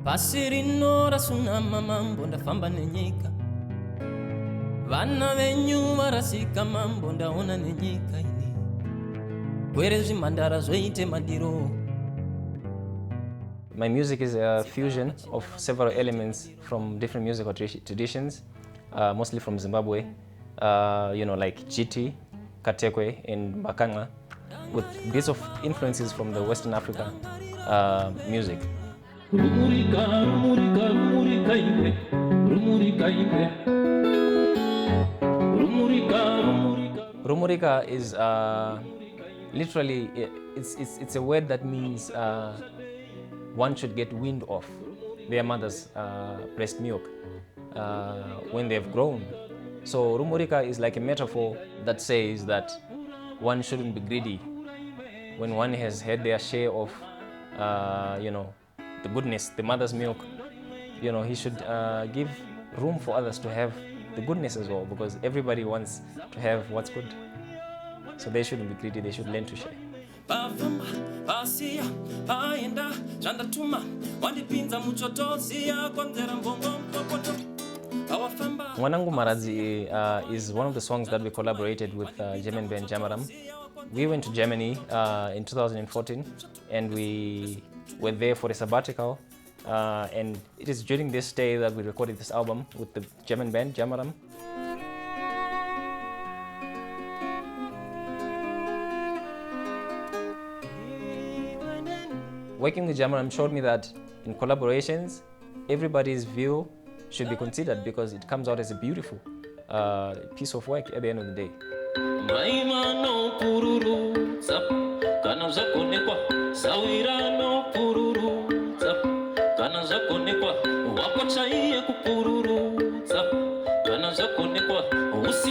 Pasi rino rasunama mambo ndafamba nenyika. Vana venyu varasika mambo ndaona nenyika ini. Kwere zvimhandara zvoite madiro. My music is a fusion of several elements from different musical traditions, mostly from Zimbabwe, like GT, Katekwe, and Bakanga, with bits of influences from the Western Africa music. Rumurika is literally, it's a word that means one should get wind of their mother's breast milk when they've grown. So Rumurika is like a metaphor that says that one shouldn't be greedy when one has had their share of the goodness, the mother's milk. He should give room for others to have the goodness as well, because everybody wants to have what's good. So they shouldn't be greedy, they should learn to share. Munyaradzi is one of the songs that we collaborated with German band Jamaram. We went to Germany in 2014 and we were there for a sabbatical. And it is during this stay that we recorded this album with the German band Jamaram. Working with Jamaram showed me that in collaborations, everybody's view should be considered because it comes out as a beautiful piece of work at the end of the day.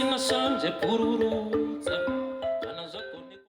Kana